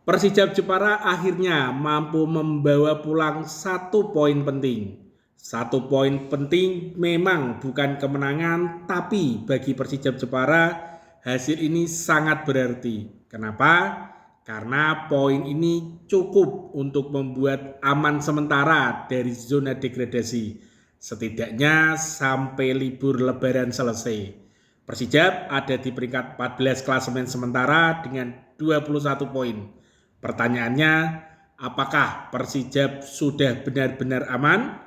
Persijap Jepara akhirnya mampu membawa pulang 1 poin penting. 1 poin penting memang bukan kemenangan, tapi bagi Persijap Jepara hasil ini sangat berarti. Kenapa? Karena poin ini cukup untuk membuat aman sementara dari zona degradasi. Setidaknya sampai libur lebaran selesai. Persijap ada di peringkat 14 klasemen sementara dengan 21 poin. Pertanyaannya, apakah Persijap sudah benar-benar aman?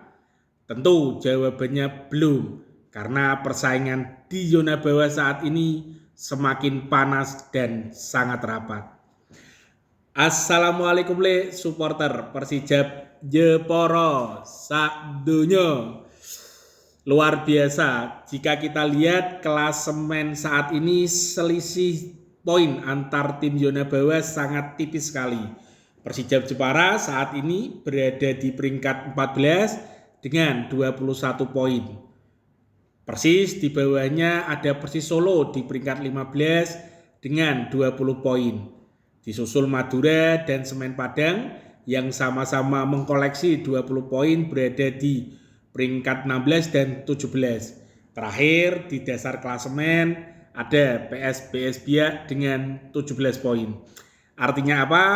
Tentu jawabannya belum, karena persaingan di zona bawah saat ini semakin panas dan sangat rapat. Assalamualaikum supporter Persijap Jepara sadonya. Luar biasa, jika kita lihat klasemen saat ini selisih poin antar tim zona bawah sangat tipis sekali. Persijap Jepara saat ini berada di peringkat 14 dengan 21 poin. Persis di bawahnya ada Persis Solo di peringkat 15 dengan 20 poin. Disusul Madura dan Semen Padang yang sama-sama mengkoleksi 20 poin berada di peringkat 16 dan 17. Terakhir di dasar klasemen ada PSBS Biak dengan 17 poin. Artinya apa?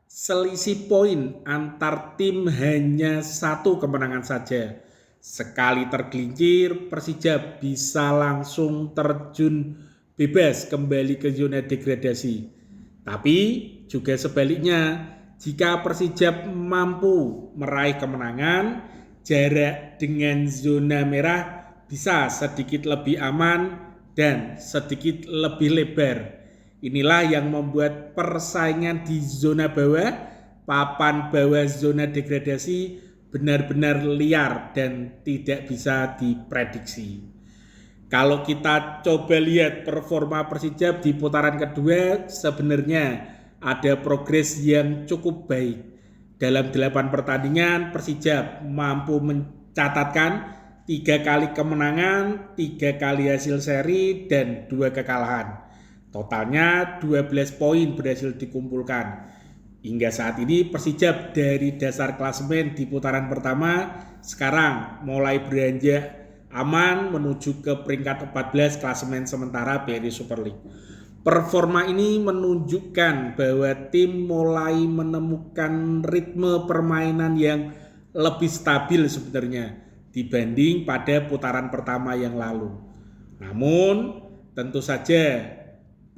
Selisih poin antar tim hanya 1 kemenangan saja. Sekali tergelincir, Persijap bisa langsung terjun bebas kembali ke zona degradasi. Tapi juga sebaliknya, jika Persijap mampu meraih kemenangan, jarak dengan zona merah bisa sedikit lebih aman dan sedikit lebih lebar. Inilah yang membuat persaingan di zona bawah, papan bawah zona degradasi benar-benar liar dan tidak bisa diprediksi. Kalau kita coba lihat performa Persijap di putaran kedua, sebenarnya ada progres yang cukup baik. Dalam 8 pertandingan, Persijap mampu mencatatkan 3 kali kemenangan, 3 kali hasil seri, dan 2 kekalahan. Totalnya 12 poin berhasil dikumpulkan. Hingga saat ini Persijap dari dasar klasemen di putaran pertama sekarang mulai beranjak aman menuju ke peringkat 14 klasemen sementara BRI Super League. Performa ini menunjukkan bahwa tim mulai menemukan ritme permainan yang lebih stabil sebenarnya dibanding pada putaran pertama yang lalu. Namun tentu saja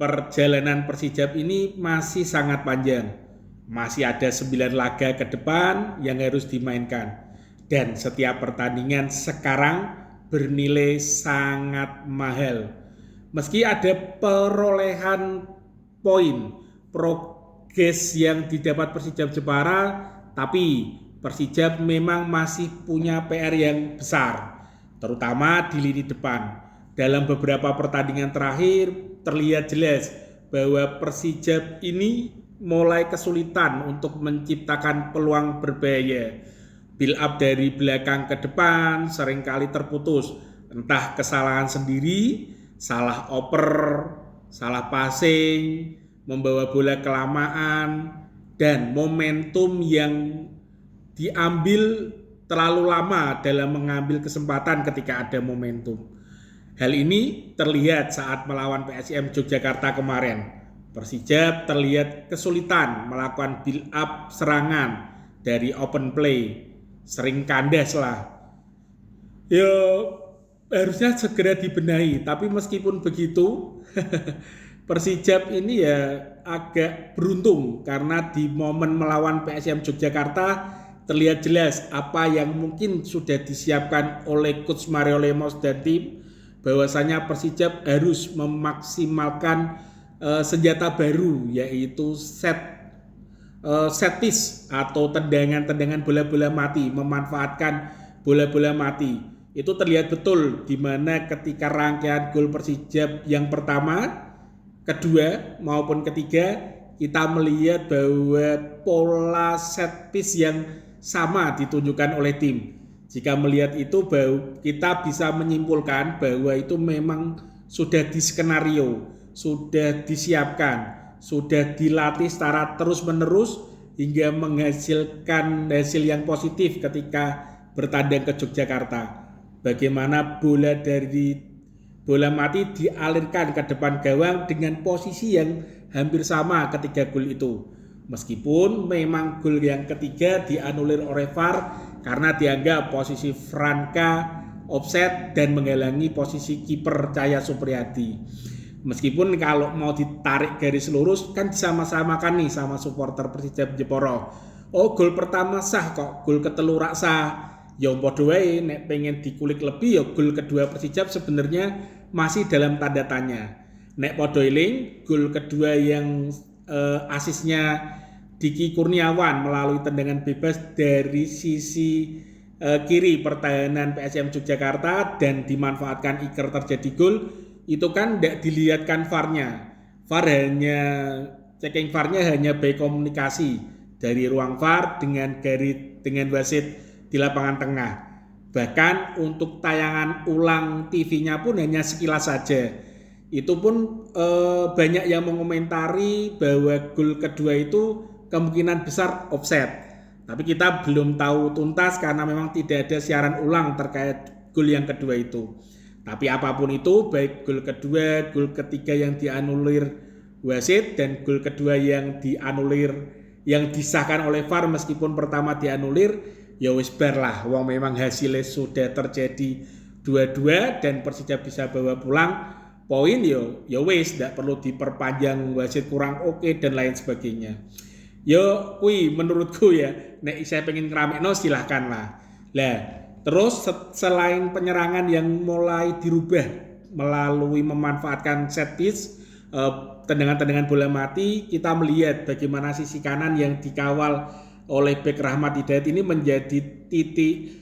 perjalanan Persijap ini masih sangat panjang. Masih ada 9 laga ke depan yang harus dimainkan. Dan setiap pertandingan sekarang bernilai sangat mahal. Meski ada perolehan poin, progres yang didapat Persijap Jepara, tapi Persijap memang masih punya PR yang besar, terutama di lini depan. Dalam beberapa pertandingan terakhir terlihat jelas bahwa Persijap ini mulai kesulitan untuk menciptakan peluang berbahaya. Build up dari belakang ke depan seringkali terputus, entah kesalahan sendiri, salah oper, salah passing, membawa bola kelamaan, dan momentum yang diambil terlalu lama dalam mengambil kesempatan ketika ada momentum. Hal ini terlihat saat melawan PSM Yogyakarta kemarin. Persijap terlihat kesulitan melakukan build up serangan dari open play, sering kandas lah. Harusnya segera dibenahi, tapi meskipun begitu Persijap ini ya agak beruntung karena di momen melawan PSM Yogyakarta terlihat jelas apa yang mungkin sudah disiapkan oleh Coach Mario Lemos dan tim, bahwasanya Persijap harus memaksimalkan senjata baru, yaitu set piece atau tendangan-tendangan bola-bola mati, memanfaatkan bola-bola mati. Itu terlihat betul di mana ketika rangkaian gol Persijap yang pertama, kedua maupun ketiga, kita melihat bahwa pola set piece yang sama ditunjukkan oleh tim. Jika melihat itu, kita bisa menyimpulkan bahwa itu memang sudah diskenario, sudah disiapkan, sudah dilatih secara terus-menerus hingga menghasilkan hasil yang positif ketika bertandang ke Yogyakarta. Bagaimana bola mati dialirkan ke depan gawang dengan posisi yang hampir sama ketika gol itu. Meskipun memang gol yang ketiga dianulir oleh VAR karena dianggap posisi Franka offset dan menghalangi posisi kiper Cahya Supriyadi. Meskipun kalau mau ditarik garis lurus kan disama-samakan nih sama supporter Persija Jepara. Oh, gol pertama sah kok, gol ketelu rak sah. Ya padha wae nek pengen dikulik lebih ya gol kedua Persija sebenarnya masih dalam tanda tanya. Nek padha eling gol kedua yang asisnya Diki Kurniawan melalui tendangan bebas dari sisi kiri pertahanan PSM Yogyakarta dan dimanfaatkan Iker terjadi gol, itu kan tidak dilihatkan VAR-nya. Checking VAR-nya hanya by komunikasi dari ruang VAR dengan wasit di lapangan tengah. Bahkan untuk tayangan ulang TV-nya pun hanya sekilas saja. Itu pun banyak yang mengomentari bahwa gol kedua itu kemungkinan besar offset. Tapi kita belum tahu tuntas karena memang tidak ada siaran ulang terkait gol yang kedua itu. Tapi apapun itu, baik gol kedua, gol ketiga yang dianulir wasit dan gol kedua yang disahkan oleh VAR meskipun pertama dianulir, ya wis bar lah. Wong memang hasilnya sudah terjadi 2-2 dan Persija bisa bawa pulang poin, ya wis tidak perlu diperpanjang wasit kurang oke dan lain sebagainya. Yo kui menurutku ya, nek saya pengen keramikno silahkan lah. Lah, terus selain penyerangan yang mulai dirubah melalui memanfaatkan set piece, tendangan-tendangan bola mati, kita melihat bagaimana sisi kanan yang dikawal oleh bek Rahmat Hidayat ini menjadi titik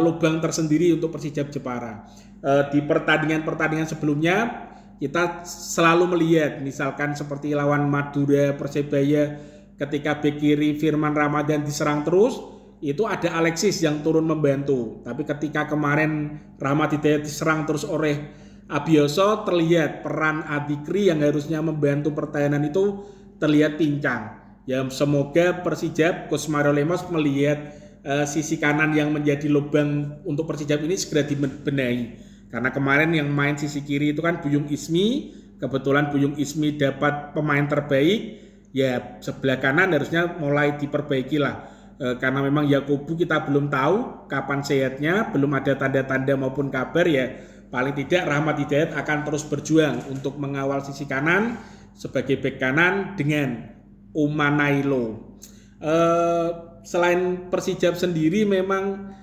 lubang tersendiri untuk Persija Jepara. Di pertandingan-pertandingan sebelumnya kita selalu melihat misalkan seperti lawan Madura, Persebaya ketika bek kiri Firman Ramadan diserang terus, itu ada Alexis yang turun membantu. Tapi ketika kemarin Rahmat Hidayat diserang terus oleh Abioso, terlihat peran Adikri yang harusnya membantu pertahanan itu terlihat pincang. Ya semoga Persija, Coach Mario Lemos melihat sisi kanan yang menjadi lubang untuk Persija ini segera dibenahi. Karena kemarin yang main sisi kiri itu kan Buyung Ismi, kebetulan Buyung Ismi dapat pemain terbaik. Ya sebelah kanan harusnya mulai diperbaiki lah, karena memang Yakubu kita belum tahu kapan sehatnya, belum ada tanda-tanda maupun kabar. Ya paling tidak Rahmat Hidayat akan terus berjuang untuk mengawal sisi kanan sebagai bek kanan dengan Umanailo. Selain Persijap sendiri memang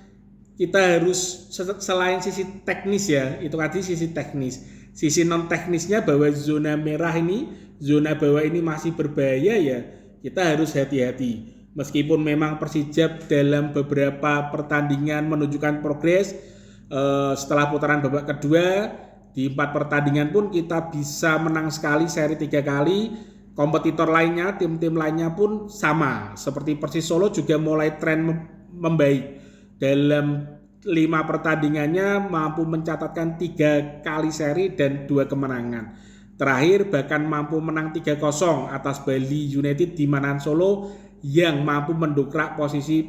kita harus selain sisi teknis ya, itu tadi sisi teknis, sisi non teknisnya bahwa zona merah ini, zona bawah ini masih berbahaya ya, kita harus hati-hati. Meskipun memang Persijap dalam beberapa pertandingan menunjukkan progres, setelah putaran babak kedua di 4 pertandingan pun kita bisa menang sekali, seri 3 kali. Kompetitor lainnya, tim-tim lainnya pun sama. Seperti Persis Solo juga mulai tren membaik. Dalam 5 pertandingannya mampu mencatatkan 3 kali seri dan 2 kemenangan. Terakhir bahkan mampu menang 3-0 atas Bali United di Manahan Solo yang mampu mendongkrak posisi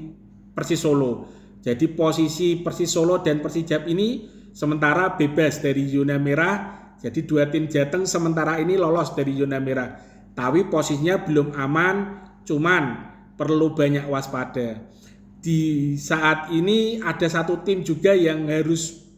Persis Solo. Jadi posisi Persis Solo dan Persijap ini sementara bebas dari zona merah. Jadi 2 tim Jateng sementara ini lolos dari zona merah. Tapi posisinya belum aman, cuman perlu banyak waspada. Di saat ini ada satu tim juga yang harus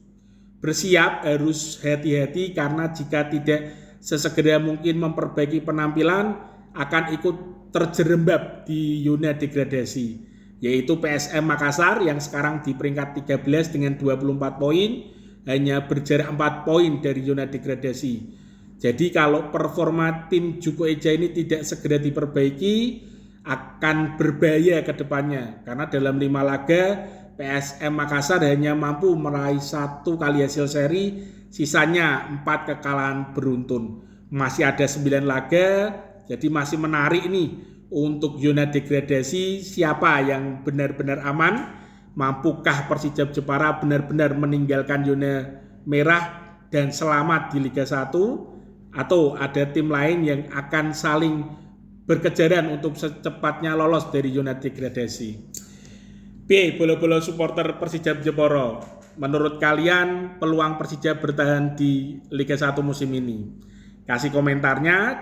bersiap, harus hati-hati karena jika tidak sesegera mungkin memperbaiki penampilan akan ikut terjerembab di zona degradasi, yaitu PSM Makassar yang sekarang di peringkat 13 dengan 24 poin, hanya berjarak 4 poin dari zona degradasi. Jadi kalau performa tim Juko Eja ini tidak segera diperbaiki akan berbahaya ke depannya. Karena dalam 5 laga PSM Makassar hanya mampu meraih 1 kali hasil seri, sisanya 4 kekalahan beruntun. Masih ada 9 laga, jadi masih menarik nih untuk zona degradasi siapa yang benar-benar aman. Mampukah Persijap Jepara benar-benar meninggalkan zona merah dan selamat di Liga 1? atau ada tim lain yang akan saling berkejaran untuk secepatnya lolos dari zona degradasi. Bola-bola supporter Persija Jepara, menurut kalian peluang Persija bertahan di Liga 1 musim ini? Kasih komentarnya,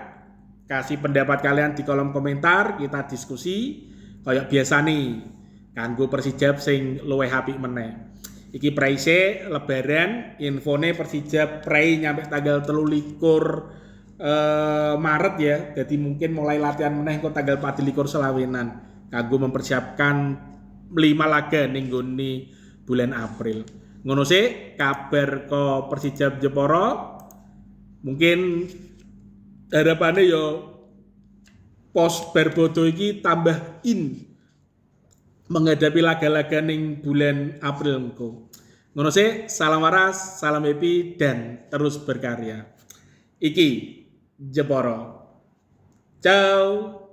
kasih pendapat kalian di kolom komentar, kita diskusi kayak biasa nih. Kanggo Persija sing luwih apik meneh. Iki praise lebaran, infone Persija prei nyampe tanggal 23 Maret ya. Jadi mungkin mulai latihan meneh kok tanggal 24 selawenan kanggo mempersiapkan 5 laga ning nggone bulan April. Ngono sih kabar ko Persija Jepara. Mungkin harapannya yo pos Barbodo iki tambah menghadapi laga-laga ning bulan April engko. Ngono sih, salam waras, salam happy dan terus berkarya. Iki Jepara. Ciao.